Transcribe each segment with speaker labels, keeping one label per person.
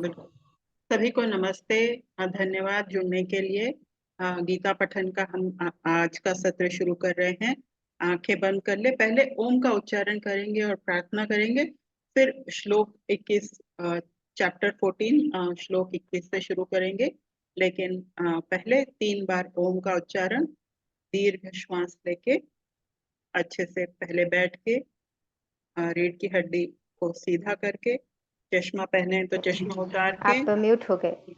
Speaker 1: बिल्कुल। सभी को नमस्ते। धन्यवाद जुड़ने के लिए। गीता पठन का हम आज का सत्र शुरू कर रहे हैं। आंखें बंद कर ले। पहले ओम का उच्चारण करेंगे और प्रार्थना करेंगे, फिर श्लोक 21, चैप्टर 14 श्लोक 21 से शुरू करेंगे। लेकिन पहले 3 बार ओम का उच्चारण, दीर्घ श्वास लेके अच्छे से पहले बैठ के, रीढ़ की हड्डी को सीधा करके, चश्मा पहने तो चश्मा उतार के।
Speaker 2: आप तो म्यूट हो गए।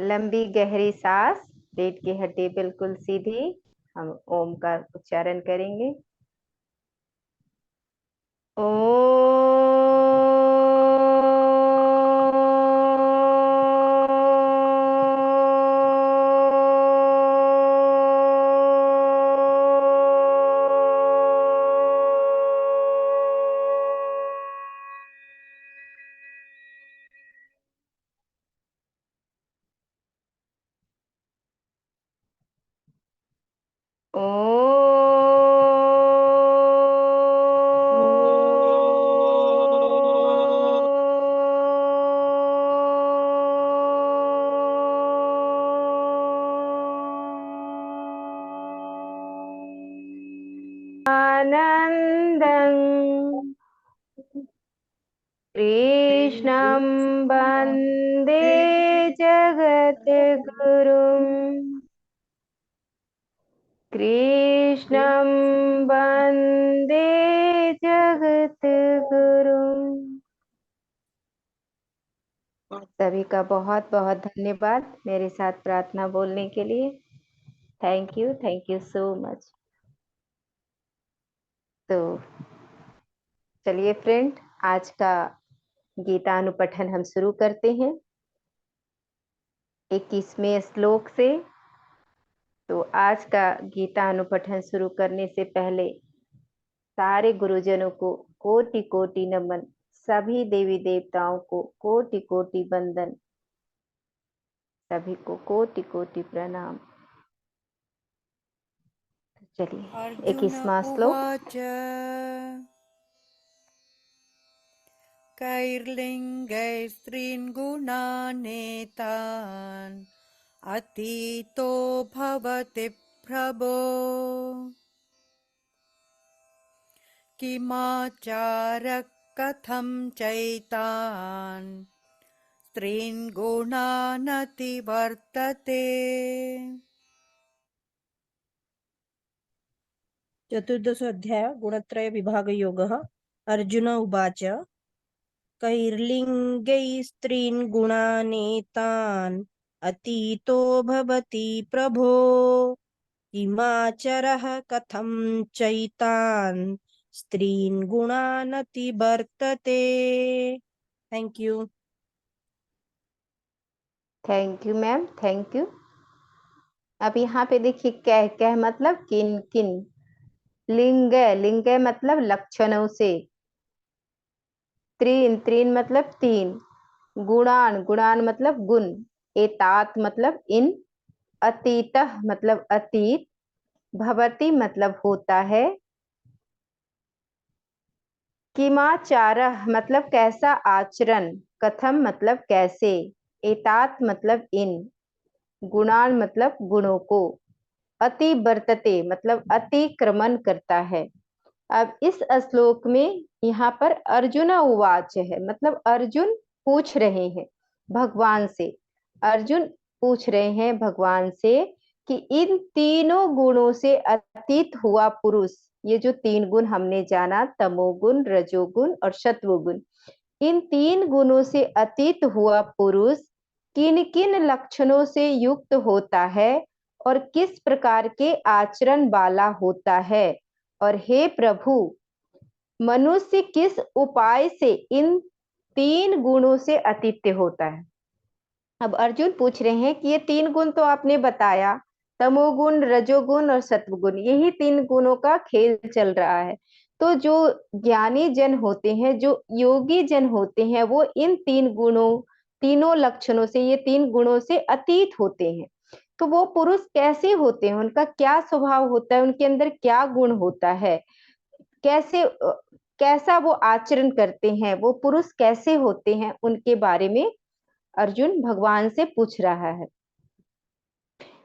Speaker 2: लंबी गहरी सांस, रीढ़ की हड्डी बिल्कुल सीधी। हम ओम का उच्चारण करेंगे। आनंदं कृष्णं वन्दे जगद्गुरुम्। कृष्णं वन्दे जगद्गुरुम्। सभी का बहुत बहुत धन्यवाद मेरे साथ प्रार्थना बोलने के लिए। Thank you so much. तो चलिए फ्रेंड, आज का गीता अनुपठन हम शुरू करते हैं 21वें श्लोक से। तो आज का गीता अनुपठन शुरू करने से पहले सारे गुरुजनों को कोटि कोटि नमन, सभी देवी देवताओं को कोटि कोटि वंदन, सभी को कोटि कोटि प्रणाम। चलिए 21वां श्लोक।
Speaker 3: कैर्लिङ्गैः स्त्रीन् गुणानेतान् अतीतो भवति प्रभो किमाचारः कथं चैतान् स्त्रीन् गुणानतिवर्तते।
Speaker 4: चतुर्दशोऽध्याय गुणत्रय विभाग योगः। अर्जुन उवाच कैर्लिङ्गैः स्त्रीन् गुणानेतान् अतीतो भवति प्रभो किमाचरः कथं चैतान् स्त्रीन् गुणानतिवर्तते। Thank you.
Speaker 2: Thank you ma'am, thank you. अब यहाँ पे देखिए, कह कह मतलब किन किन। लिंग, लिंग मतलब लक्षणों से। त्रीन, त्रीन मतलब तीन। गुणान, गुणान मतलब गुण। एतात मतलब इन। अतीतः मतलब अतीत। भवति मतलब होता है। किमाचारः मतलब कैसा आचरण। कथम मतलब कैसे। एतात मतलब इन। गुणान मतलब गुणों को। अति वर्तते मतलब अतिक्रमण करता है। अब इस श्लोक में यहाँ पर अर्जुन उवाच है, मतलब अर्जुन पूछ रहे हैं भगवान से। अर्जुन पूछ रहे हैं भगवान से कि इन तीनों गुणों से अतीत हुआ पुरुष, ये जो 3 गुण हमने जाना, तमोगुण, रजोगुण और सत्वगुण, इन 3 गुणों से अतीत हुआ पुरुष किन किन लक्षणों से युक्त होता है और किस प्रकार के आचरण वाला होता है। और हे प्रभु, मनुष्य किस उपाय से इन 3 गुणों से अतीत होता है। अब अर्जुन पूछ रहे हैं कि ये 3 गुण तो आपने बताया, तमोगुण, रजोगुण और सत्वगुण, यही 3 गुणों का खेल चल रहा है। तो जो ज्ञानी जन होते हैं, जो योगी जन होते हैं, वो इन 3 गुणों, तीनों लक्षणों से, ये 3 गुणों से अतीत होते हैं। तो वो पुरुष कैसे होते हैं, उनका क्या स्वभाव होता है, उनके अंदर क्या गुण होता है, कैसे कैसा वो आचरण करते हैं, वो पुरुष कैसे होते हैं, उनके बारे में अर्जुन भगवान से पूछ रहा है।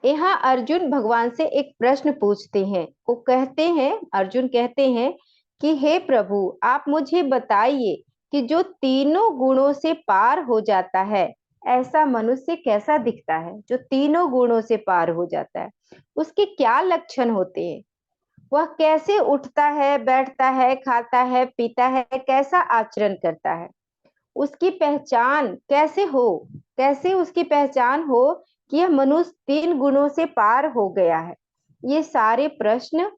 Speaker 2: यहाँ अर्जुन भगवान से एक प्रश्न पूछते हैं। वो कहते हैं, अर्जुन कहते हैं कि हे प्रभु, आप मुझे बताइए कि जो तीनों गुणों से पार हो जाता है, ऐसा मनुष्य कैसा दिखता है जो तीनों गुणों से पार हो जाता है? उसके क्या लक्षण होते हैं? वह कैसे उठता है, बैठता है, खाता है, पीता है, कैसा आचरण करता है? उसकी पहचान कैसे हो, कैसे उसकी पहचान हो कि यह मनुष्य तीन गुणों से पार हो गया है? ये सारे प्रश्न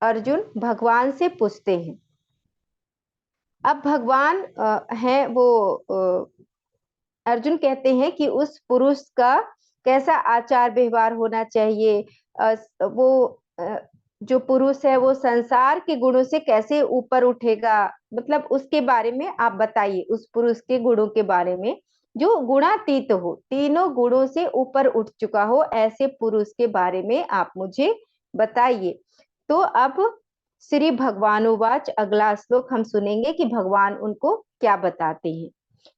Speaker 2: अर्जुन भगवान से पूछते हैं। अब भगवान हैं वो अर्जुन कहते हैं कि उस पुरुष का कैसा आचार व्यवहार होना चाहिए, वो जो पुरुष है वो संसार के गुणों से कैसे ऊपर उठेगा, मतलब उसके बारे में आप बताइए, उस पुरुष के गुणों के बारे में जो गुणातीत हो, तीनों गुणों से ऊपर उठ चुका हो, ऐसे पुरुष के बारे में आप मुझे बताइए। तो अब श्री भगवानुवाच, अगला श्लोक हम सुनेंगे कि भगवान उनको क्या बताते हैं।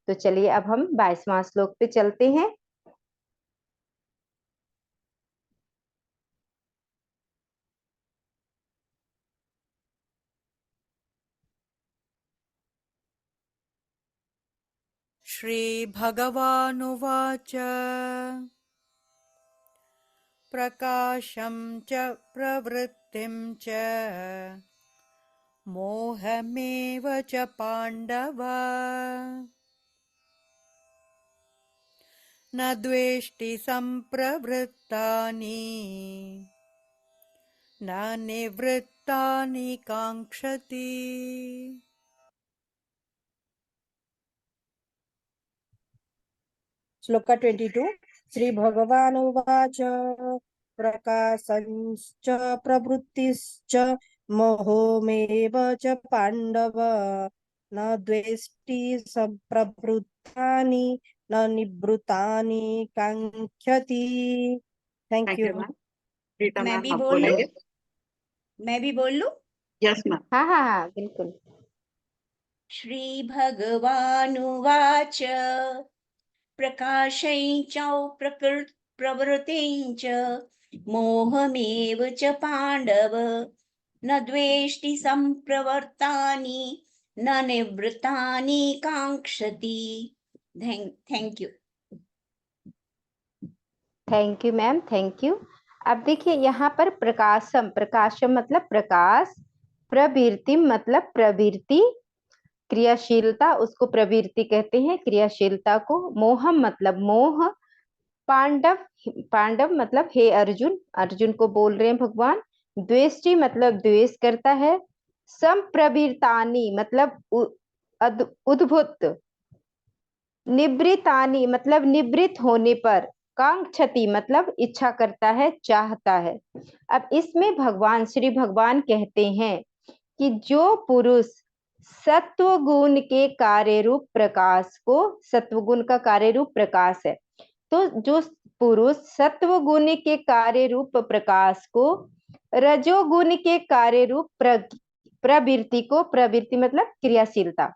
Speaker 2: तो चलिए अब हम 22वां श्लोक पे चलते हैं।
Speaker 3: श्रीभगवानुवाच प्रकाशं च प्रवृत्तिं च मोहमेव च पाण्डव न द्वेष्टि सम्प्रवृत्तानि न निवृत्तानि काङ्क्षति।
Speaker 4: श्लोक 22 श्री भगवानुवाच प्रकाशञ्च प्रवृत्तिश्च मोहमेव च पाण्डव न द्वेष्टि सम्प्रवृत्तानि न निवृत्तानि काङ्क्षति। Thank
Speaker 1: thank
Speaker 4: you.
Speaker 1: You ma'am. Rita
Speaker 5: मैं
Speaker 1: मैम
Speaker 5: भी
Speaker 1: आप
Speaker 5: बोल लूं?
Speaker 1: बोलेंगे?
Speaker 5: मैं भी बोल लूं?
Speaker 1: Yes ma'am.
Speaker 2: हाँ हाँ हाँ बिल्कुल।
Speaker 5: श्रीभगवानुवाच प्रकाशं च प्रवृत्तिं च मोहमेव च पाण्डव न द्वेष्टि सम्प्रवृत्तानि न निवृत्तानि काङ्क्षति। Thank you.
Speaker 2: Thank you ma'am, thank you. अब देखिए यहाँ पर प्रकाशम, प्रकाशम मतलब प्रकाश, प्रवृत्ति मतलब प्रवृत्ति, क्रियाशीलता उसको प्रवृत्ति कहते हैं, क्रियाशीलता को। मोहम मतलब मोह, पांडव, पांडव मतलब हे अर्जुन, अर्जुन को बोल रहे हैं भगवान। द्वेष्टि मतलब द्वेष करता है। संप्रवृत्तानि मतलब उद्भुत। निवृत्तानि मतलब निवृत्त होने पर। कांक्षति मतलब इच्छा करता है, चाहता है। अब इसमें भगवान, श्री भगवान कहते हैं कि जो पुरुष सत्व गुण के कार्य रूप प्रकाश को, सत्व गुण का कार्य रूप प्रकाश है, तो जो पुरुष सत्व गुण के कार्य रूप प्रकाश को, रजोगुण के कार्य रूप प्रवृत्ति को, प्रवृत्ति मतलब क्रियाशीलता,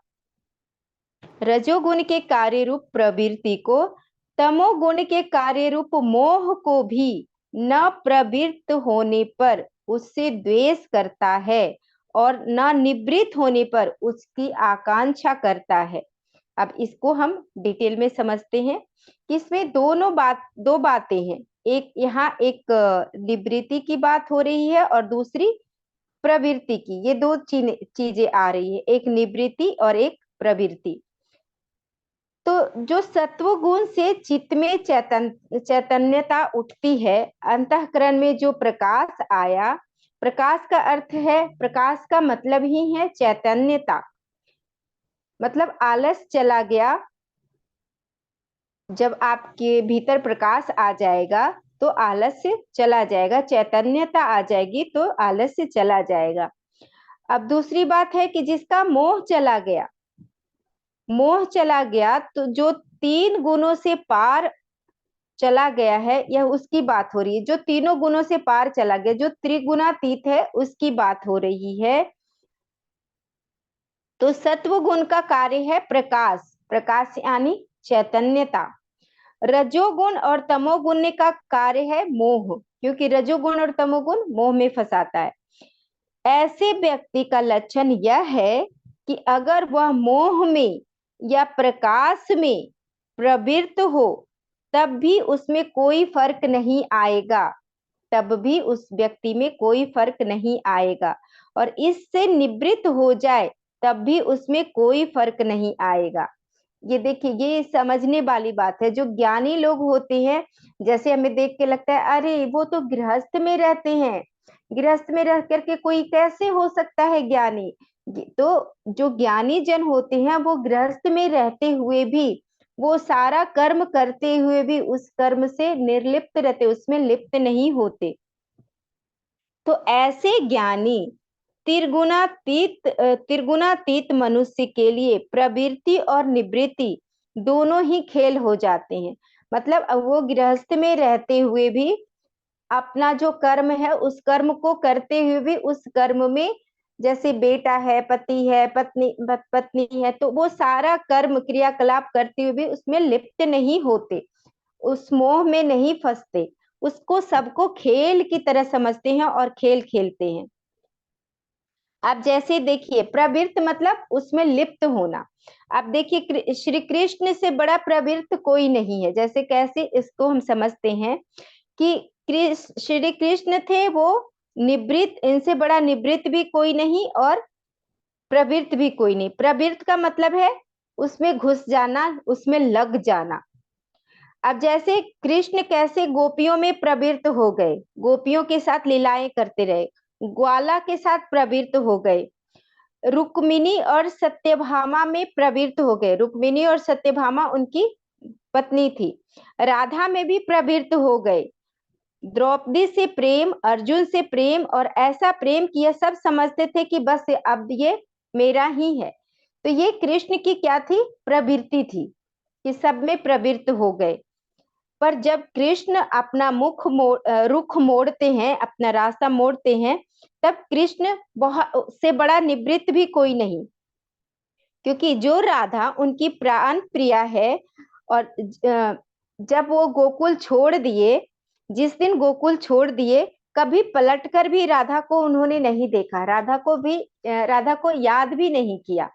Speaker 2: रजोगुण के कार्य रूप प्रवृत्ति को, तमोगुण के कार्य रूप मोह को भी न प्रवृत्त होने पर उससे द्वेष करता है और न निवृत्त होने पर उसकी आकांक्षा करता है। अब इसको हम डिटेल में समझते हैं कि इसमें दो बातें हैं। एक यहाँ एक निवृत्ति की बात हो रही है और दूसरी प्रवृत्ति की। ये दो चीजें आ रही है, एक निवृत्ति और एक प्रवृत्ति। तो जो सत्व गुण से चित्त में चैतन्यता उठती है, अंतःकरण में जो प्रकाश आया, प्रकाश का अर्थ है, प्रकाश का मतलब ही है चैतन्यता, मतलब आलस चला गया। जब आपके भीतर प्रकाश आ जाएगा तो आलस्य चला जाएगा, चैतन्यता आ जाएगी तो आलस्य चला जाएगा। अब दूसरी बात है कि जिसका मोह चला गया, मोह चला गया तो जो तीन गुणों से पार चला गया है, यह उसकी बात हो रही है। जो तीनों गुणों से पार चला गया, जो त्रिगुणातीत है, उसकी बात हो रही है। तो सत्व गुण का कार्य है प्रकाश, प्रकाश यानी चैतन्यता। रजोगुण और तमोगुण का कार्य है मोह, क्योंकि रजोगुण और तमोगुण मोह में फंसाता है। ऐसे व्यक्ति का लक्षण यह है कि अगर वह मोह में या प्रकाश में प्रवृत्त हो तब भी उसमें कोई फर्क नहीं आएगा, तब भी उस व्यक्ति में कोई फर्क नहीं आएगा, और इससे निवृत्त हो जाए तब भी उसमें कोई फर्क नहीं आएगा। ये देखिए, ये समझने वाली बात है। जो ज्ञानी लोग होते हैं, जैसे हमें देख के लगता है अरे वो तो गृहस्थ में रहते हैं, गृहस्थ में रह करके कोई कैसे हो सकता है ज्ञानी। तो जो ज्ञानी जन होते हैं वो गृहस्थ में रहते हुए भी, वो सारा कर्म करते हुए भी उस कर्म से निर्लिप्त रहते, उसमें लिप्त नहीं होते। तो ऐसे ज्ञानी त्रिगुणातीत मनुष्य के लिए प्रवृत्ति और निवृत्ति दोनों ही खेल हो जाते हैं। मतलब वो गृहस्थ में रहते हुए भी अपना जो कर्म है उस कर्म को करते हुए भी उस कर्म में, जैसे बेटा है, पति है, पत्नी है, तो वो सारा कर्म क्रियाकलाप करते हुए भी उसमें लिप्त नहीं होते, उस मोह में नहीं फंसते, उसको सबको खेल की तरह समझते हैं और खेल खेलते हैं। अब जैसे देखिए, प्रवृत्त मतलब उसमें लिप्त होना। अब देखिए, श्री कृष्ण से बड़ा प्रवृत्त कोई नहीं है। जैसे कैसे इसको हम समझते हैं कि श्री कृष्ण थे वो निवृत्त, इनसे बड़ा निवृत्त भी कोई नहीं और प्रवृत्त भी कोई नहीं। प्रवृत्त का मतलब है उसमें घुस जाना, उसमें लग जाना। अब जैसे कृष्ण कैसे गोपियों में प्रवृत्त हो गए, गोपियों के साथ लीलाएं करते रहे, ग्वाला के साथ प्रवृत्त हो गए, रुक्मिणी और सत्यभामा में प्रवृत्त हो गए। रुक्मिणी और सत्यभामा उनकी पत्नी थी। राधा में भी प्रवृत्त हो गए। द्रौपदी से प्रेम, अर्जुन से प्रेम, और ऐसा प्रेम कि यह सब समझते थे कि बस अब ये मेरा ही है। तो ये कृष्ण की क्या थी, प्रवृत्ति थी कि सब में प्रवृत्त हो गए। पर जब कृष्ण अपना रुख मोड़ते हैं, अपना रास्ता मोड़ते हैं, तब कृष्ण बहुत से बड़ा निवृत्त भी कोई नहीं, क्योंकि जो राधा उनकी प्राण प्रिया है, और जब वो गोकुल छोड़ दिए, जिस दिन गोकुल छोड़ दिए, कभी पलटकर भी राधा को उन्होंने नहीं देखा, राधा को याद भी नहीं किया।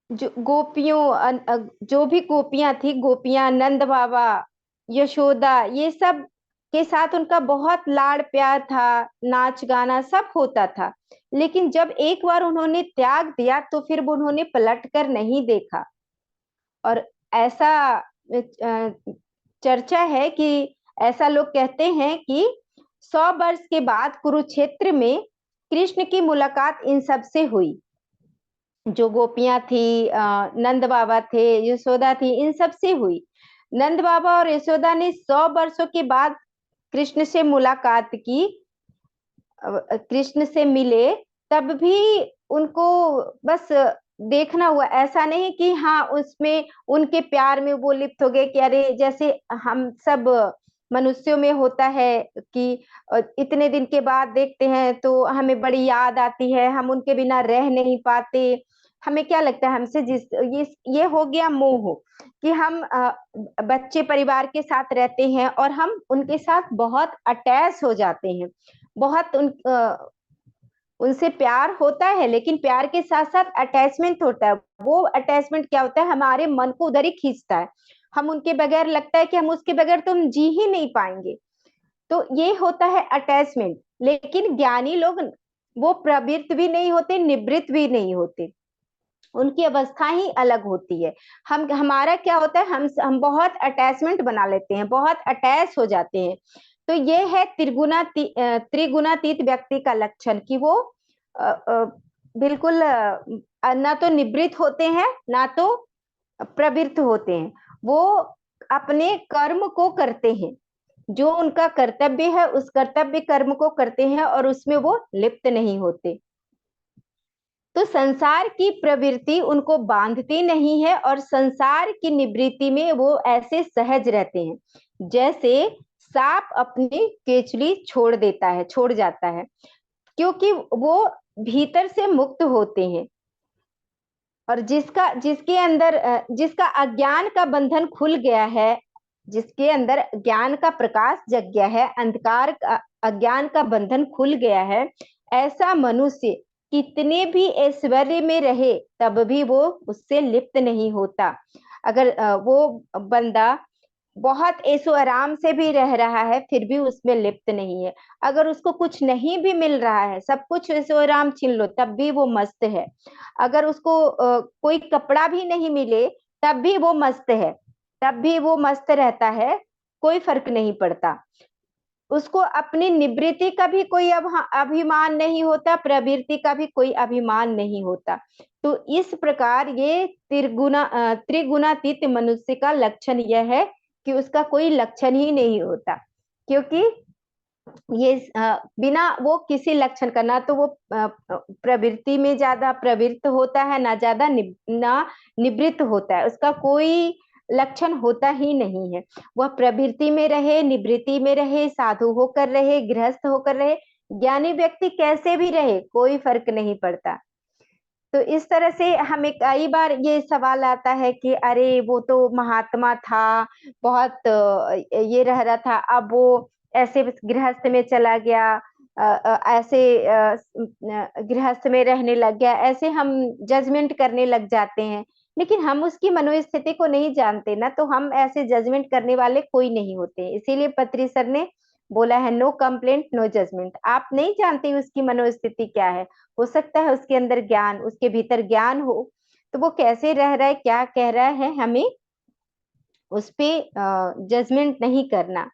Speaker 2: जो भी गोपियां थी, गोपियां, नंद बाबा, यशोदा, ये सब के साथ उनका बहुत लाड़ प्यार था, नाच गाना सब होता था। लेकिन जब एक बार उन्होंने त्याग दिया तो फिर वो उन्होंने पलट कर नहीं देखा। और ऐसा चर्चा है कि ऐसा लोग कहते हैं कि 100 वर्ष के बाद कुरुक्षेत्र में कृष्ण की मुलाकात इन सब से हुई। जो गोपियां थी, नंद बाबा थे, यशोदा थी, इन सब से हुई। नंद बाबा और यशोदा ने 100 वर्षों के बाद कृष्ण से मुलाकात की, कृष्ण से मिले, तब भी उनको बस देखना हुआ। ऐसा नहीं कि हाँ उसमें उनके प्यार में वो लिप्त हो गए कि अरे, जैसे हम सब मनुष्यों में होता है कि इतने दिन के बाद देखते हैं तो हमें बड़ी याद आती है, हम उनके बिना रह नहीं पाते। हमें क्या लगता है, हमसे ये हो गया मोह कि हम बच्चे परिवार के साथ रहते हैं और हम उनके साथ बहुत अटैच हो जाते हैं, बहुत उनसे प्यार होता है, लेकिन प्यार के साथ साथ अटैचमेंट होता है। वो अटैचमेंट क्या होता है, हमारे मन को उधर ही खींचता है, हम उनके बगैर, लगता है कि हम उसके बगैर तो हम जी ही नहीं पाएंगे। तो ये होता है अटैचमेंट। लेकिन ज्ञानी लोग वो प्रवृत्त भी नहीं होते, निवृत्त भी नहीं होते, उनकी अवस्था ही अलग होती है। हमारा क्या होता है, हम बहुत अटैचमेंट बना लेते हैं, बहुत अटैच हो जाते हैं। तो ये है त्रिगुणातीत व्यक्ति का लक्षण कि वो बिल्कुल ना तो निवृत्त होते हैं ना तो प्रवृत्त होते हैं। वो अपने कर्म को करते हैं, जो उनका कर्तव्य है उस कर्तव्य कर्म को करते हैं और उसमें वो लिप्त नहीं होते। तो संसार की प्रवृत्ति उनको बांधती नहीं है और संसार की निवृत्ति में वो ऐसे सहज रहते हैं जैसे सांप अपनी केचली छोड़ जाता है, क्योंकि वो भीतर से मुक्त होते हैं। और जिसके अंदर जिसका अज्ञान का बंधन खुल गया है, जिसके अंदर ज्ञान का प्रकाश जग गया है, अंधकार का अज्ञान का बंधन खुल गया है, ऐसा मनुष्य कितने भी ऐश्वर्य में रहे तब भी वो उससे लिप्त नहीं होता। अगर वो बंदा बहुत ऐशो आराम से भी रह रहा है फिर भी उसमें लिप्त नहीं है। अगर उसको कुछ नहीं भी मिल रहा है, सब कुछ ऐशो आराम छीन लो, तब भी वो मस्त है। अगर उसको कोई कपड़ा भी नहीं मिले तब भी वो मस्त है, तब भी वो मस्त रहता है, कोई फर्क नहीं पड़ता। उसको अपनी निवृत्ति का भी कोई अभिमान नहीं होता, प्रवृत्ति का भी कोई अभिमान नहीं होता। तो इस प्रकार ये त्रिगुणातीत मनुष्य का लक्षण यह है कि उसका कोई लक्षण ही नहीं होता, क्योंकि ये बिना वो किसी लक्षण का, ना तो वो प्रवृत्ति में ज्यादा प्रवृत्त होता है, ना ज्यादा ना निवृत्त होता है, उसका कोई लक्षण होता ही नहीं है। वह प्रवृत्ति में रहे, निवृत्ति में रहे, साधु होकर रहे, गृहस्थ होकर रहे, ज्ञानी व्यक्ति कैसे भी रहे, कोई फर्क नहीं पड़ता। तो इस तरह से हमें कई बार ये सवाल आता है कि अरे वो तो महात्मा था, बहुत ये रह रहा था, अब वो ऐसे गृहस्थ में चला गया, ऐसे गृहस्थ में रहने लग गया, ऐसे हम जजमेंट करने लग जाते हैं। लेकिन हम उसकी मनोस्थिति को नहीं जानते ना, तो हम ऐसे जजमेंट करने वाले कोई नहीं होते। इसीलिए पत्री सर ने बोला है नो कंप्लेंट नो जजमेंट। आप नहीं जानते उसकी मनोस्थिति क्या है, हो सकता है उसके अंदर ज्ञान, उसके भीतर ज्ञान हो, तो वो कैसे रह रहा है, क्या कह रहा है, हमें उस पे जजमेंट नहीं करना।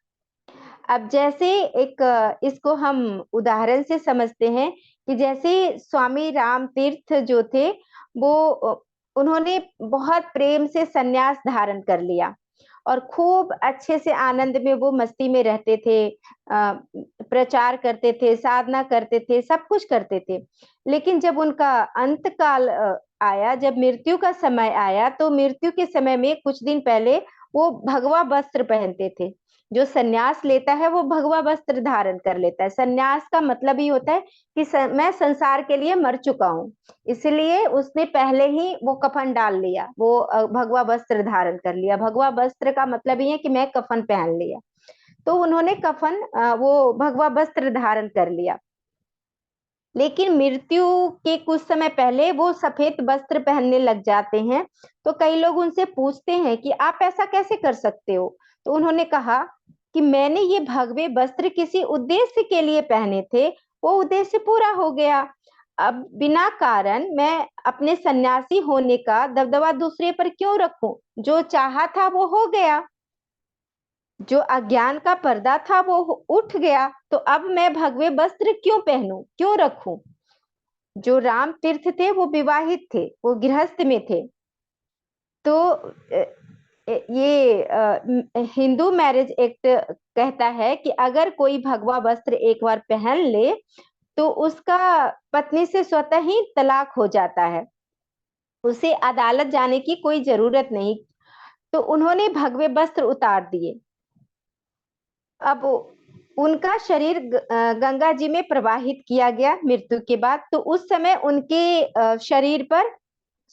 Speaker 2: अब जैसे एक इसको हम उदाहरण से समझते हैं कि जैसे स्वामी राम तीर्थ जो थे वो उन्होंने बहुत प्रेम से सन्यास धारण कर लिया और खूब अच्छे से आनंद में वो मस्ती में रहते थे, प्रचार करते थे, साधना करते थे, सब कुछ करते थे। लेकिन जब उनका अंत काल आया, जब मृत्यु का समय आया, तो मृत्यु के समय में कुछ दिन पहले वो भगवा वस्त्र पहनते थे। जो सन्यास लेता है वो भगवा वस्त्र धारण कर लेता है। सन्यास का मतलब ही होता है कि मैं संसार के लिए मर चुका हूँ, इसलिए उसने पहले ही वो कफन डाल लिया, वो भगवा वस्त्र धारण कर लिया। भगवा वस्त्र का मतलब ये है कि मैं कफन पहन लिया, तो उन्होंने कफन वो भगवा वस्त्र धारण कर लिया। लेकिन मृत्यु के कुछ समय पहले वो सफेद वस्त्र पहनने लग जाते हैं। तो कई लोग उनसे पूछते हैं कि आप ऐसा कैसे कर सकते हो? तो उन्होंने कहा कि मैंने ये भगवे वस्त्र किसी उद्देश्य के लिए पहने थे, वो उद्देश्य पूरा हो गया। अब बिना कारण मैं अपने सन्यासी होने का दबदबा दूसरे पर क्यों रखूं? जो चाहा था वो हो गया, जो अज्ञान का पर्दा था वो उठ गया, तो अब मैं भगवे वस्त्र क्यों पहनूं, क्यों रखूं? जो राम तीर्थ थे वो विवाहित थे, वो गृहस्थ में थे। तो ये हिंदू मैरिज एक्ट कहता है कि अगर कोई भगवा वस्त्र एक बार पहन ले तो उसका पत्नी से स्वतः ही तलाक हो जाता है, उसे अदालत जाने की कोई जरूरत नहीं। तो उन्होंने भगवे वस्त्र उतार दिए। अब उनका शरीर गंगा जी में प्रवाहित किया गया मृत्यु के बाद। तो उस समय उनके शरीर पर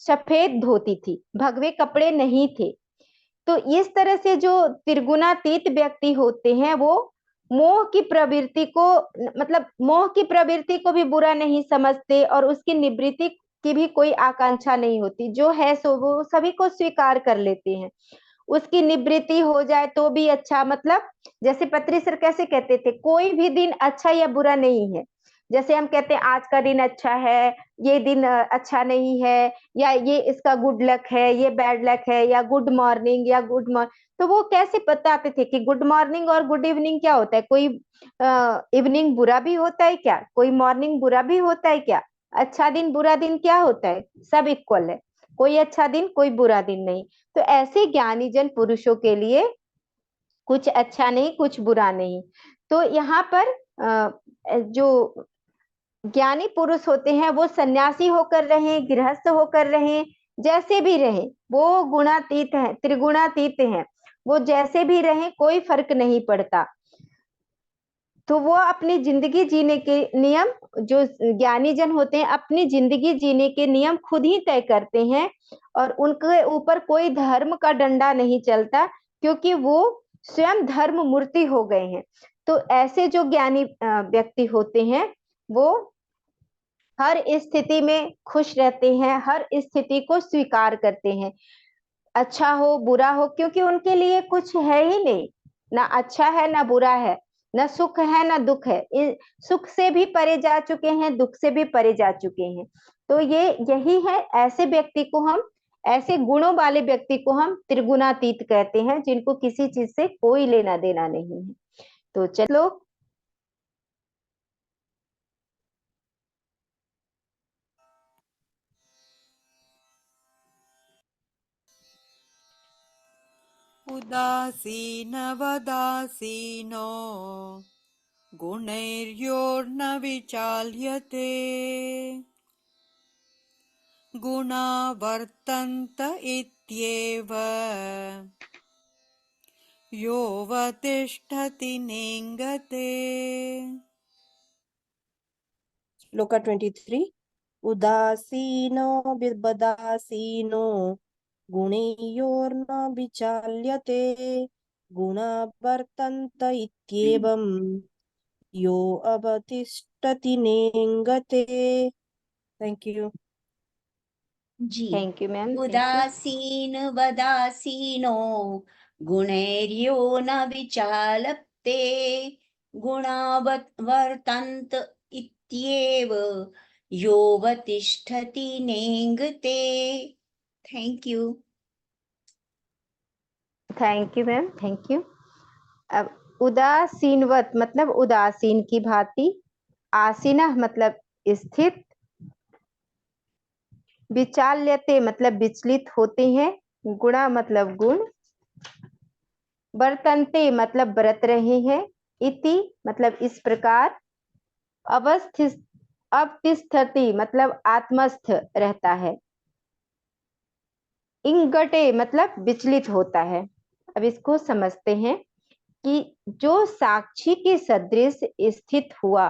Speaker 2: सफेद धोती थी, भगवे कपड़े नहीं थे। तो इस तरह से जो त्रिगुणातीत व्यक्ति होते हैं वो मोह की प्रवृत्ति को, मतलब मोह की प्रवृत्ति को भी बुरा नहीं समझते और उसकी निवृत्ति की भी कोई आकांक्षा नहीं होती। जो है सो वो सभी को स्वीकार कर लेते हैं। उसकी निवृत्ति हो जाए तो भी अच्छा, मतलब जैसे पत्री सर कैसे कहते थे, कोई भी दिन अच्छा या बुरा नहीं है। जैसे हम कहते हैं आज का दिन अच्छा है, ये दिन अच्छा नहीं है, या ये इसका गुड लक है, ये बैड लक है, या गुड मॉर्निंग या गुड मॉर्निंग। तो वो कैसे बताते थे कि गुड मॉर्निंग और गुड इवनिंग क्या होता है? कोई इवनिंग बुरा भी होता है क्या? कोई मॉर्निंग बुरा भी होता है क्या? अच्छा दिन बुरा दिन क्या होता है? सब इक्वल है, कोई अच्छा दिन कोई बुरा दिन नहीं। तो ऐसे ज्ञानी जन पुरुषों के लिए कुछ अच्छा नहीं कुछ बुरा नहीं। तो यहाँ पर जो ज्ञानी पुरुष होते हैं वो सन्यासी होकर रहे, गृहस्थ होकर रहे, जैसे भी रहे, वो गुणातीत है, त्रिगुणातीत हैं, वो जैसे भी रहे कोई फर्क नहीं पड़ता। तो वो अपनी जिंदगी जीने के नियम, जो ज्ञानी जन होते हैं अपनी जिंदगी जीने के नियम खुद ही तय करते हैं और उनके ऊपर कोई धर्म का डंडा नहीं चलता, क्योंकि वो स्वयं धर्म मूर्ति हो गए हैं। तो ऐसे जो ज्ञानी व्यक्ति होते हैं वो हर स्थिति में खुश रहते हैं, हर स्थिति को स्वीकार करते हैं, अच्छा हो बुरा हो, क्योंकि उनके लिए कुछ है ही नहीं, ना अच्छा है ना बुरा है, ना सुख है ना दुख है। सुख से भी परे जा चुके हैं, दुख से भी परे जा चुके हैं। तो ये यही है, ऐसे व्यक्ति को हम, ऐसे गुणों वाले व्यक्ति को हम त्रिगुणातीत कहते हैं, जिनको किसी चीज से कोई लेना देना नहीं है। तो चलो
Speaker 3: उदासीनवदासीनो गुणैर्योर्न विचाल्यते गुणा वर्तन्त इत्येव योऽवतिष्ठति नेङ्गते।
Speaker 4: श्लोक 23 उदासीनो बिबदासीनो गुणैर्योर्न विचाल्यते गुणा वर्तन्त इत्येवं यो अवतिष्ठति नेङ्गते। Thank you.
Speaker 5: जी।
Speaker 2: Thank you ma'am, thank you.
Speaker 5: उदासीन वदासीनो गुणैर्यो न विचालप्ते गुणावत् वर्तन्त इत्येव योऽवतिष्ठति नेङ्गते। Thank you.
Speaker 2: Thank you ma'am, thank you. अब उदासीनवत मतलब उदासीन की भांति, आसीना मतलब स्थित, विचाल्यते मतलब विचलित होते हैं, गुणा मतलब गुण, वर्तन्ते मतलब बरत रहे हैं, इति मतलब इस प्रकार, अवस्थित अवतिष्ठति मतलब आत्मस्थ रहता है, इंगटे मतलब विचलित होता है। अब इसको समझते हैं कि जो साक्षी के सदृश स्थित हुआ,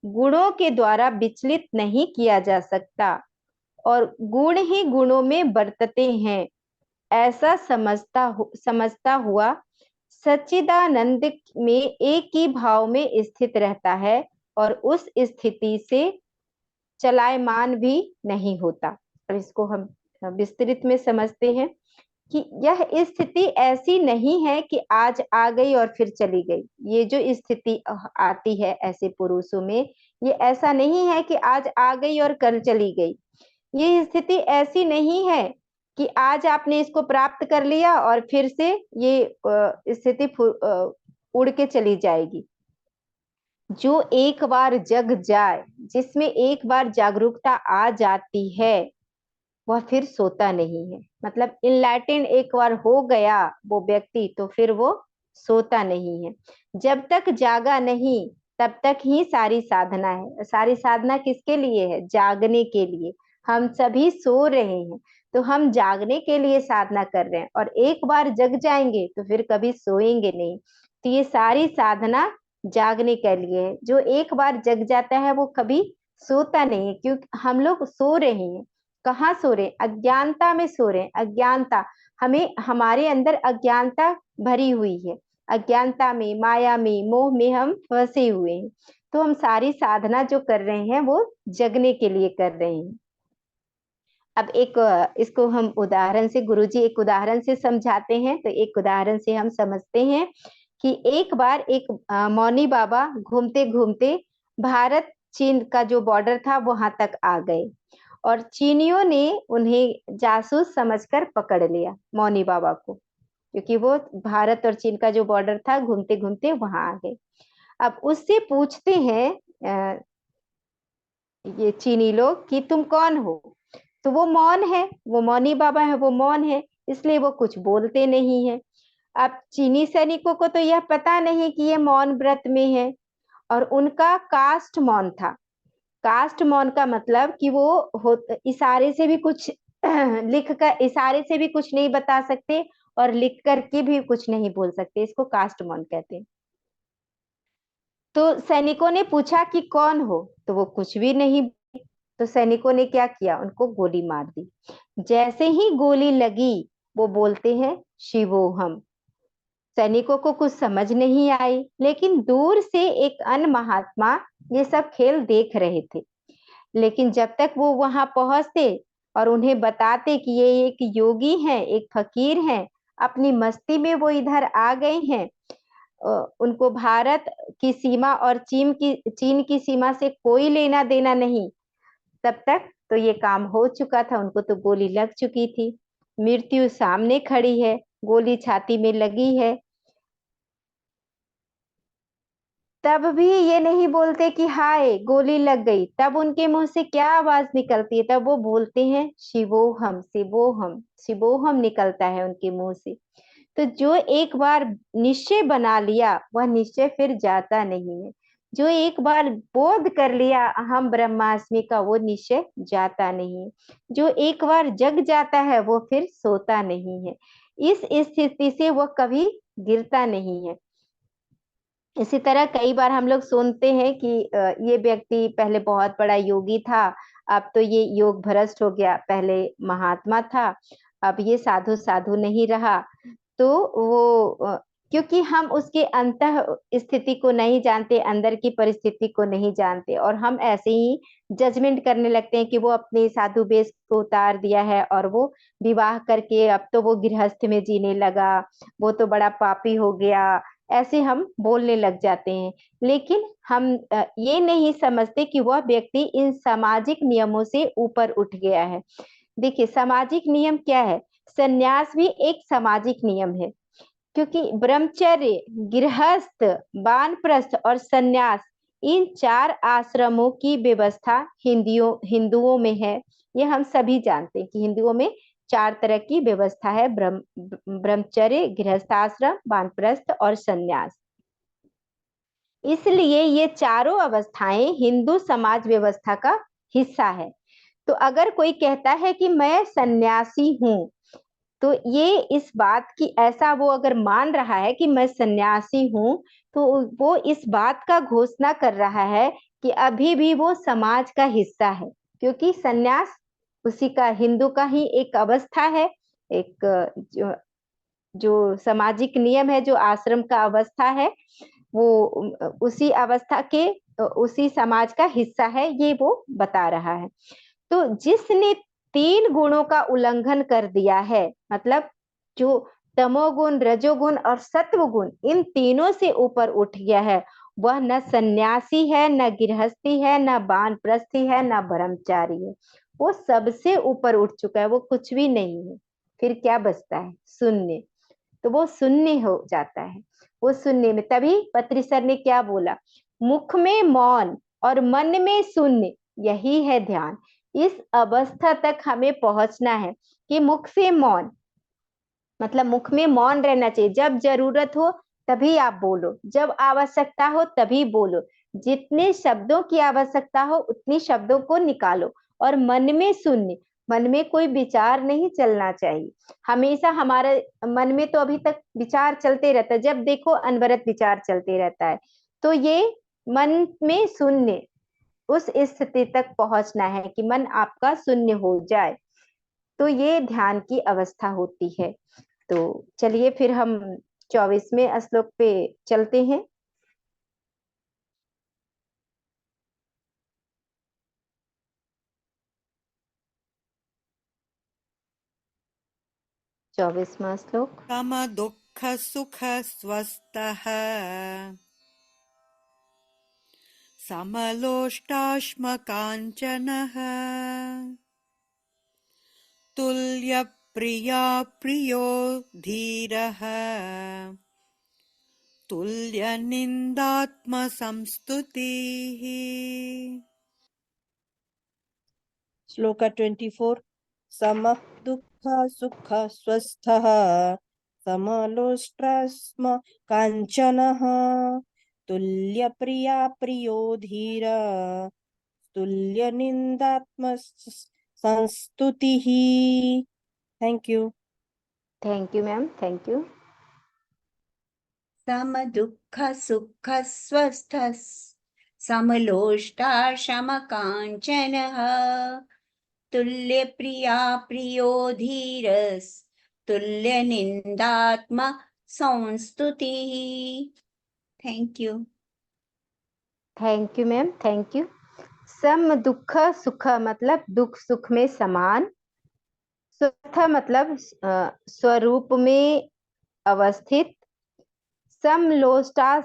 Speaker 2: गुणों के द्वारा विचलित नहीं किया जा सकता और गुण ही गुणों में बरतते हैं, ऐसा समझता हुआ सच्चिदानंद में एक ही भाव में स्थित रहता है और उस स्थिति से चलायमान भी नहीं होता। अब इसको हम विस्तृत में समझते हैं कि यह स्थिति ऐसी नहीं है कि आज आ गई और फिर चली गई। ये जो स्थिति आती है ऐसे पुरुषों में, ये ऐसा नहीं है कि आज आ गई और कल चली गई। ये स्थिति ऐसी नहीं है कि आज आपने इसको प्राप्त कर लिया और फिर से ये स्थिति उड़ के चली जाएगी। जो एक बार जग जाए, जिसमें एक बार जागरूकता आ जाती है, वह फिर सोता नहीं है। मतलब इनलाइटेंड एक बार हो गया वो व्यक्ति, तो फिर वो सोता नहीं है। जब तक जागा नहीं तब तक ही सारी साधना है। सारी साधना किसके लिए है? जागने के लिए। हम सभी सो रहे हैं तो हम जागने के लिए साधना कर रहे हैं, और एक बार जग जाएंगे तो फिर कभी सोएंगे नहीं। तो ये सारी साधना जागने के लिए है। जो एक बार जग जाता है वो कभी सोता नहीं है, क्योंकि हम लोग सो रहे हैं। कहाँ सो रहे? अज्ञानता में सो रहे हैं। अज्ञानता, हमें, हमारे अंदर अज्ञानता भरी हुई है। अज्ञानता में, माया में, मोह में हम फंसे हुए हैं। तो हम सारी साधना जो कर रहे हैं वो जगने के लिए कर रहे हैं। अब इसको हम उदाहरण से, गुरुजी एक उदाहरण से समझाते हैं। तो एक उदाहरण से हम समझते हैं कि एक बार एक मौनी बाबा घूमते घूमते भारत चीन का जो बॉर्डर था वहां तक आ गए, और चीनियों ने उन्हें जासूस समझकर पकड़ लिया, मौनी बाबा को, क्योंकि वो भारत और चीन का जो बॉर्डर था घूमते घूमते वहां आ गए। अब उससे पूछते हैं ये चीनी लोग कि तुम कौन हो? तो वो मौन है, वो मौनी बाबा है, वो मौन है, इसलिए वो कुछ बोलते नहीं है। अब चीनी सैनिकों को तो यह पता नहीं कि ये मौन व्रत में है, और उनका कास्ट मौन था। कास्ट मौन का मतलब कि वो इशारे से भी कुछ लिख कर, इशारे से भी कुछ नहीं बता सकते और लिख करके भी कुछ नहीं बोल सकते। इसको कास्ट मौन कहते हैं। तो सैनिकों ने पूछा कि कौन हो, तो वो कुछ भी नहीं बोले। तो सैनिकों ने क्या किया, उनको गोली मार दी। जैसे ही गोली लगी वो बोलते हैं शिवोहम। सैनिकों को कुछ समझ नहीं आई, लेकिन दूर से एक अन्य महात्मा ये सब खेल देख रहे थे। लेकिन जब तक वो वहां पहुंचते और उन्हें बताते कि ये एक योगी हैं, एक फकीर हैं, अपनी मस्ती में वो इधर आ गए हैं, उनको भारत की सीमा और चीन की सीमा से कोई लेना देना नहीं, तब तक तो ये काम हो चुका था। उनको तो गोली लग चुकी थी, मृत्यु सामने खड़ी है, गोली छाती में लगी है। तब भी ये नहीं बोलते कि हाय गोली लग गई। तब उनके मुंह से क्या आवाज निकलती है, तब वो बोलते हैं शिवोहम शिवोहम शिवोहम निकलता है उनके मुंह से। तो जो एक बार निश्चय बना लिया वह निश्चय फिर जाता नहीं है। जो एक बार बोध कर लिया अहम ब्रह्मास्मि का, वो निश्चय जाता नहीं है। जो एक बार जग जाता है वो फिर सोता नहीं है। इस स्थिति से वह कभी गिरता नहीं है। इसी तरह कई बार हम लोग सुनते हैं कि ये व्यक्ति पहले बहुत बड़ा योगी था, अब तो ये योग भ्रष्ट हो गया, पहले महात्मा था, अब ये साधु साधु नहीं रहा। तो वो क्योंकि हम उसके अंतः स्थिति को नहीं जानते, अंदर की परिस्थिति को नहीं जानते, और हम ऐसे ही जजमेंट करने लगते हैं कि वो अपने साधु वेश को उतार दिया है और वो विवाह करके अब तो वो गृहस्थ में जीने लगा, वो तो बड़ा पापी हो गया, ऐसे हम बोलने लग जाते हैं। लेकिन हम ये नहीं समझते कि वह व्यक्ति इन सामाजिक नियमों से ऊपर उठ गया है। देखिए सामाजिक नियम क्या है, संन्यास भी एक सामाजिक नियम है, क्योंकि ब्रह्मचर्य, गृहस्थ, वानप्रस्थ और संन्यास, इन 4 आश्रमों की व्यवस्था हिंदुओं में है। ये हम सभी जानते हैं कि हिंदुओं में 4 तरह की व्यवस्था है, ब्रह्मचर्य, गृहस्थाश्रम, वानप्रस्थ और संन्यास। इसलिए ये चारों अवस्थाएं हिंदू समाज व्यवस्था का हिस्सा है। तो अगर कोई कहता है कि मैं सन्यासी हूँ, तो ये इस बात की, ऐसा वो अगर मान रहा है कि मैं सन्यासी हूँ, तो वो इस बात का घोषणा कर रहा है कि अभी भी वो समाज का हिस्सा है, क्योंकि सन्यास उसी का, हिंदू का ही एक अवस्था है, एक जो सामाजिक नियम है, जो आश्रम का अवस्था है, वो उसी अवस्था के, उसी समाज का हिस्सा है, ये वो बता रहा है। तो जिसने 3 गुणों का उल्लंघन कर दिया है, मतलब जो तमोगुण, रजोगुण और सत्वगुण, इन तीनों से ऊपर उठ गया है, वह न सन्यासी है, न गृहस्थी है, न वानप्रस्थी है, न ब्रह्मचारी है। वो सबसे ऊपर उठ चुका है, वो कुछ भी नहीं है। फिर क्या बचता है, शून्य। तो वो शून्य हो जाता है। वो शून्य में, तभी पत्री सर ने क्या बोला, मुख में मौन और मन में शून्य, यही है ध्यान। इस अवस्था तक हमें पहुंचना है कि मुख से मौन, मतलब मुख में मौन रहना चाहिए। जब जरूरत हो तभी आप बोलो, जब आवश्यकता हो तभी बोलो, जितने शब्दों की आवश्यकता हो उतनी शब्दों को निकालो। और मन में शून्य, मन में कोई विचार नहीं चलना चाहिए। हमेशा हमारे मन में तो अभी तक विचार चलते रहता है, जब देखो अनवरत विचार चलते रहता है। तो ये मन में शून्य, उस स्थिति तक पहुंचना है कि मन आपका शून्य हो जाए, तो ये ध्यान की अवस्था होती है। तो चलिए फिर हम 24वें श्लोक पे चलते हैं। चौबीसवां श्लोक।
Speaker 3: समदुःखसुखस्वस्थः समलोष्टाश्मकाञ्चनः तुल्यप्रिया प्रियो धीरः तुल्यनिन्दात्मसंस्तुतिः।
Speaker 4: श्लोक 24। समः दुःख सुख स्वस्थः समलोष्टाश्म काञ्चनः तुल्यप्रिया प्रियो धीर तुल्यनिन्दात्म संस्तुतिः। Thank you.
Speaker 2: Thank you ma'am, thank you.
Speaker 5: सम दुःख सुख स्वस्थ समलोष्टा समकाञ्चनः तुल्य प्रिया प्रियो धीरस् तुल्य निंदात्मा संस्तुतिः। Thank you.
Speaker 2: Thank you ma'am, thank you. सम दुख सुख मतलब दुख सुख में समान। स्वस्थ मतलब स्वरूप में अवस्थित। समलोष्टा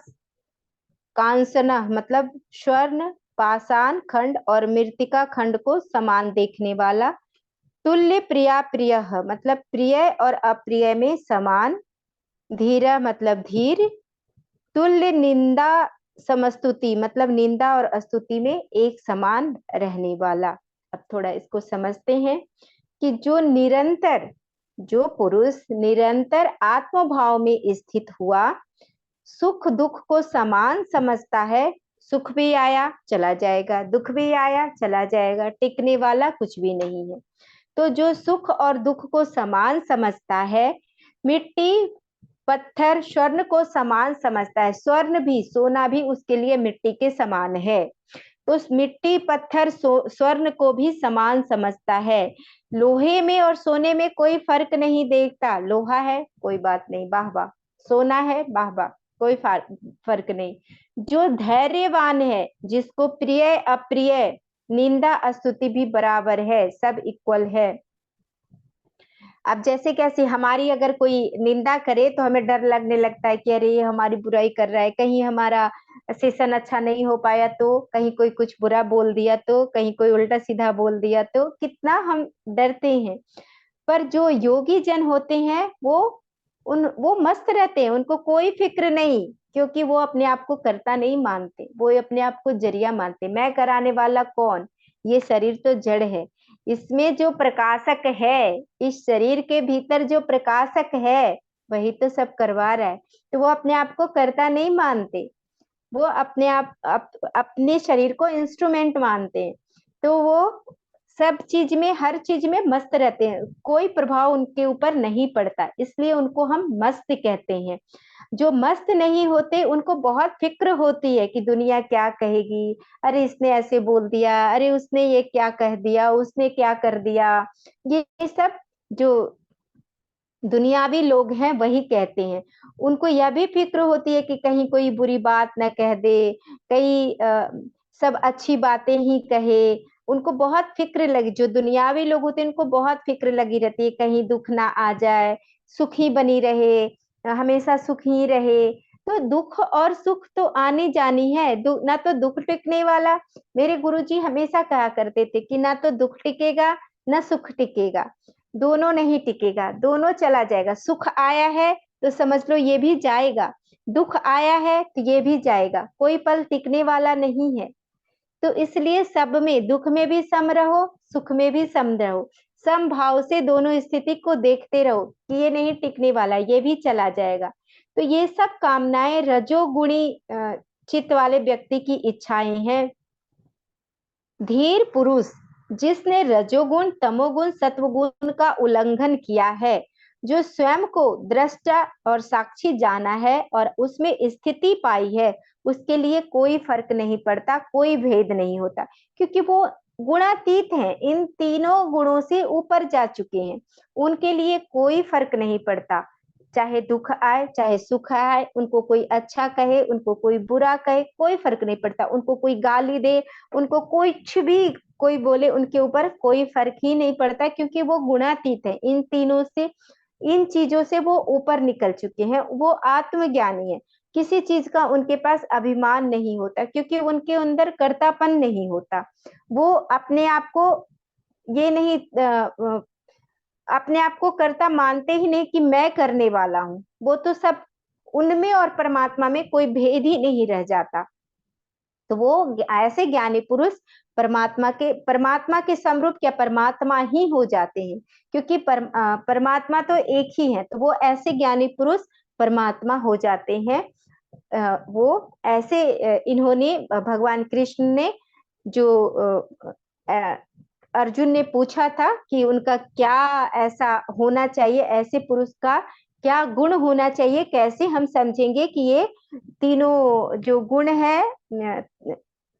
Speaker 2: कांसना मतलब स्वर्ण पाषाण खंड और मृतिका खंड को समान देखने वाला। तुल्य प्रिया प्रिय मतलब प्रिय और अप्रिय में समान। धीर मतलब धीर। तुल्य निंदा समस्तुति मतलब निंदा और स्तुति में एक समान रहने वाला। अब थोड़ा इसको समझते हैं कि जो पुरुष निरंतर आत्मभाव में स्थित हुआ, सुख दुख को समान समझता है। सुख भी आया चला जाएगा, दुख भी आया चला जाएगा, टिकने वाला कुछ भी नहीं है। तो जो सुख और दुख को समान समझता है, मिट्टी पत्थर स्वर्ण को समान समझता है। स्वर्ण भी सोना भी उसके लिए मिट्टी के समान है। तो उस मिट्टी पत्थर स्वर्ण को भी समान समझता है। लोहे में और सोने में कोई फर्क नहीं देखता। लोहा है कोई बात नहीं, वाह वाह। सोना है वाह वाह, कोई फर्क नहीं। जो धैर्यवान है, जिसको प्रिय अप्रिय निंदा स्तुति भी बराबर है, सब इक्वल है। अब जैसे कैसे हमारी अगर कोई निंदा करे तो हमें डर लगने लगता है कि अरे ये हमारी बुराई कर रहा है, कहीं हमारा सेशन अच्छा नहीं हो पाया तो, कहीं कोई कुछ बुरा बोल दिया तो, कहीं कोई उल्टा सीधा बोल दिया तो, कितना हम डरते हैं। पर जो योगी जन होते हैं वो मस्त रहते हैं, उनको कोई फिक्र नहीं, क्योंकि वो अपने आप को कर्ता नहीं मानते, वो अपने आप को जरिया मानते। मैं कराने वाला कौन, ये शरीर तो जड़ है, इसमें जो प्रकाशक है, इस शरीर के भीतर जो प्रकाशक है वही तो सब करवा रहा है। तो वो अपने आप को कर्ता नहीं मानते, वो अपने आप अपने शरीर को इंस्ट्रूमेंट मानते हैं। तो वो सब चीज में, हर चीज में मस्त रहते हैं, कोई प्रभाव उनके ऊपर नहीं पड़ता, इसलिए उनको हम मस्त कहते हैं। जो मस्त नहीं होते उनको बहुत फिक्र होती है कि दुनिया क्या कहेगी, अरे इसने ऐसे बोल दिया, अरे उसने ये क्या कह दिया, उसने क्या कर दिया। ये सब जो दुनियावी लोग हैं वही कहते हैं। उनको यह भी फिक्र होती है कि कहीं कोई बुरी बात न कह दे, कहीं सब अच्छी बातें ही कहे। उनको बहुत फिक्र लगी, जो दुनियावी लोग होते हैं उनको बहुत फिक्र लगी रहती है, कहीं दुख ना आ जाए, सुखी बनी रहे, हमेशा सुखी रहे। तो दुख और सुख तो आनी जानी है, ना तो दुख टिकने वाला। मेरे गुरुजी हमेशा कहा करते थे कि ना तो दुख टिकेगा ना सुख टिकेगा, दोनों नहीं टिकेगा, दोनों चला जाएगा। सुख आया है तो समझ लो ये भी जाएगा, दुख आया है तो ये भी जाएगा, कोई पल टिकने वाला नहीं है। तो इसलिए सब में, दुख में भी सम रहो, सुख में भी सम रहो, सम भाव से दोनों स्थिति को देखते रहो कि ये नहीं टिकने वाला, ये भी चला जाएगा। तो ये सब कामनाएं रजोगुणी चित्त वाले व्यक्ति की इच्छाएं हैं। धीर पुरुष जिसने रजोगुण तमोगुण सत्वगुण का उल्लंघन किया है, जो स्वयं को दृष्टा और साक्षी जाना है और उसमें स्थिति पाई है, उसके लिए कोई फर्क नहीं पड़ता, कोई भेद नहीं होता, क्योंकि वो गुणातीत हैं, इन तीनों गुणों से ऊपर जा चुके हैं। उनके लिए कोई फर्क नहीं पड़ता, चाहे दुख आए चाहे सुख आए, उनको कोई अच्छा कहे उनको कोई बुरा कहे, कोई फर्क नहीं पड़ता। उनको कोई गाली दे, उनको कुछ भी कोई बोले, उनके ऊपर कोई फर्क ही नहीं पड़ता, क्योंकि वो गुणातीत है, इन तीनों से, इन चीजों से वो ऊपर निकल चुके हैं, वो आत्मज्ञानी है। किसी चीज का उनके पास अभिमान नहीं होता, क्योंकि उनके अंदर कर्तापन नहीं होता। वो अपने आप को ये नहीं अपने आप को कर्ता मानते ही नहीं कि मैं करने वाला हूं। वो तो सब, उनमें और परमात्मा में कोई भेद ही नहीं रह जाता। तो वो ऐसे ज्ञानी पुरुष परमात्मा के समरूप क्या परमात्मा ही हो जाते हैं, क्योंकि परमात्मा तो एक ही है। तो वो ऐसे ज्ञानी पुरुष परमात्मा हो जाते हैं। वो ऐसे इन्होंने, भगवान कृष्ण ने जो अर्जुन ने पूछा था कि उनका क्या ऐसा होना चाहिए, ऐसे पुरुष का क्या गुण होना चाहिए, कैसे हम समझेंगे कि ये तीनों जो गुण है,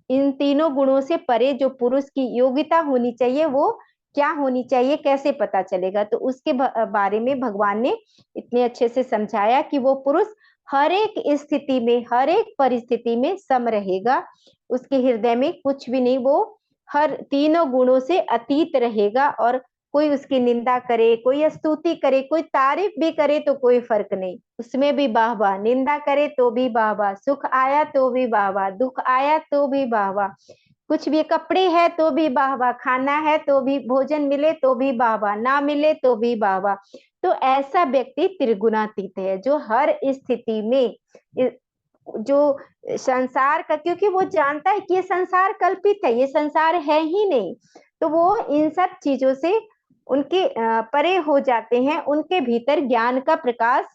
Speaker 2: इन तीनों गुणों से परे जो पुरुष की योग्यता होनी चाहिए वो क्या होनी चाहिए, कैसे पता चलेगा। तो उसके बारे में भगवान ने इतने अच्छे से समझाया कि वो पुरुष हर एक स्थिति में, हर एक परिस्थिति में सम रहेगा, उसके हृदय में कुछ भी नहीं, वो हर तीनों गुणों से अतीत रहेगा। और कोई उसकी निंदा करे, कोई स्तुति करे, कोई तारीफ भी करे तो कोई फर्क नहीं, उसमें भी वाह वाह, निंदा करे तो भी वाह वाह, सुख आया तो भी वाह वाह, दुख आया तो भी वाह वाह, कुछ भी, कपड़े है तो भी वाह वाह, खाना है तो भी, भोजन मिले तो भी वाह वाह, ना मिले तो भी वाह वाह। तो ऐसा व्यक्ति त्रिगुणातीत है, जो हर स्थिति में जो संसार का, क्योंकि वो जानता है कि ये संसार कल्पित है, ये संसार है ही नहीं, तो वो इन सब चीजों से उनके परे हो जाते हैं, उनके भीतर ज्ञान का प्रकाश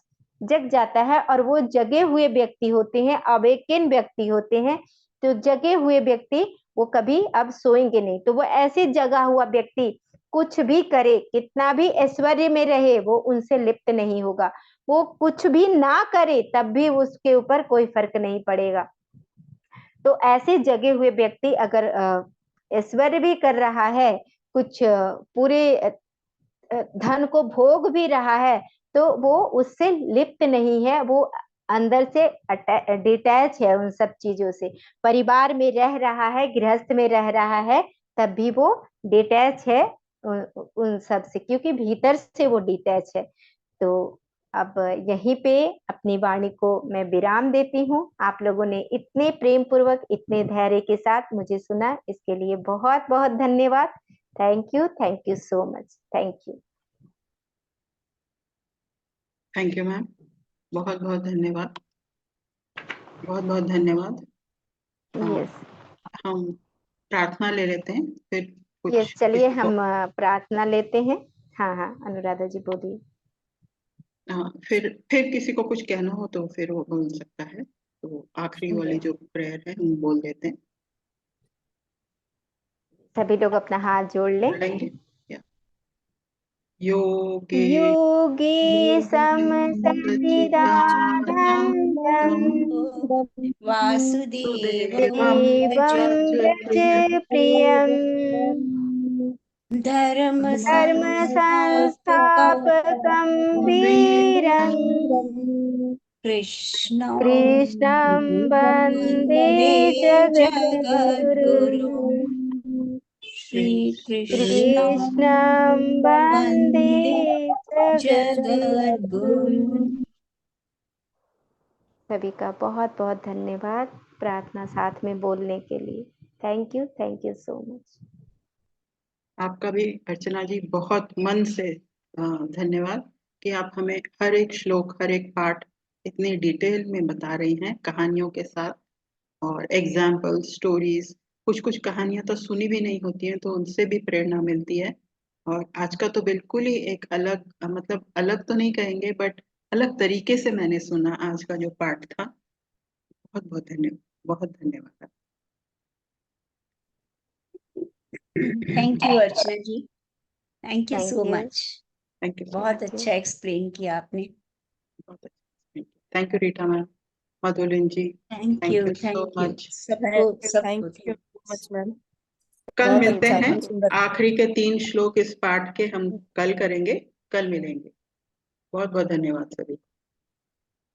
Speaker 2: जग जाता है और वो जगे हुए व्यक्ति होते हैं, अवेकन व्यक्ति होते हैं। तो जगे हुए व्यक्ति वो कभी अब सोएंगे नहीं। तो वो ऐसे जगा हुआ व्यक्ति कुछ भी करे, कितना भी ऐश्वर्य में रहे, वो उनसे लिप्त नहीं होगा। वो कुछ भी ना करे तब भी उसके ऊपर कोई फर्क नहीं पड़ेगा। तो ऐसे जगे हुए व्यक्ति अगर ऐश्वर्य भी कर रहा है, कुछ पूरे धन को भोग भी रहा है, तो वो उससे लिप्त नहीं है, वो अंदर से डिटैच है उन सब चीजों से। परिवार में रह रहा है, गृहस्थ में रह रहा है, तब भी वो डिटैच है उन सब से, क्योंकि भीतर से वो डिटैच है। तो अब यहीं पे अपनी वाणी को मैं विराम देती हूँ। आप लोगों ने इतने प्रेम पूर्वक, इतने धैर्य के साथ मुझे सुना, इसके लिए बहुत बहुत धन्यवाद। Thank you so much, thank you.
Speaker 1: Thank you ma'am, बहुत बहुत धन्यवाद, बहुत बहुत धन्यवाद।
Speaker 2: यस
Speaker 1: हम प्रार्थना ले लेते हैं, फिर कुछ
Speaker 2: यस, चलिए
Speaker 1: किसी को-
Speaker 2: हम प्रार्थना लेते हैं। हाँ हाँ, अनुराधा जी बोलिए।
Speaker 1: फिर किसी को कुछ कहना हो तो फिर वो बोल सकता है। तो आखिरी वाली जो प्रेयर है हम बोल देते हैं।
Speaker 2: सभी लोग अपना हाथ जोड़ लें।
Speaker 1: पढ़ेंगे योगे
Speaker 2: योगी सम सच्चिदानंदं
Speaker 5: वासुदेवं
Speaker 2: देवं व्रज प्रियं
Speaker 5: धर्म
Speaker 2: धर्म संस्थापकं वीरं कृष्णं वन्दे जगद्गुरुं कृष्णं वन्दे जगद्गुरुं। सभी का बहुत बहुत धन्यवाद प्रार्थना साथ में बोलने के लिए। Thank you so much.
Speaker 1: आपका भी अर्चना जी बहुत मन से धन्यवाद कि आप हमें हर एक श्लोक, हर एक पाठ इतनी डिटेल में बता रही हैं कहानियों के साथ और एग्जाम्पल स्टोरीज। कुछ कुछ कहानियां तो सुनी भी नहीं होती हैं, तो उनसे भी प्रेरणा मिलती है। और आज का तो बिल्कुल ही एक अलग, मतलब अलग तो नहीं कहेंगे, बट अलग तरीके से मैंने सुना आज का जो पाठ था। बहुत बहुत धन्यवाद, बहुत धन्यवाद।
Speaker 5: Thank you Archana ji, thank you
Speaker 2: Thank
Speaker 5: so
Speaker 2: you.
Speaker 5: Much.
Speaker 1: Thank you,
Speaker 5: बहुत
Speaker 2: Thank you.
Speaker 5: अच्छा एक्सप्लेन किया आपने।
Speaker 1: बहुत अच्छा। Thank you Rita ma'am, Madhulin ji,
Speaker 5: thank
Speaker 1: thank
Speaker 5: you
Speaker 1: you so much.
Speaker 5: सबको
Speaker 4: थैंक यू मच मैम।
Speaker 1: कल
Speaker 4: बहुत
Speaker 1: मिलते
Speaker 4: अच्छा,
Speaker 1: हैं।
Speaker 4: बहुत सुंदर।
Speaker 1: आखिरी के 3 श्लोक इस पाठ के हम कल करेंगे, कल मिलेंगे। बहुत बहुत धन्यवाद सभी।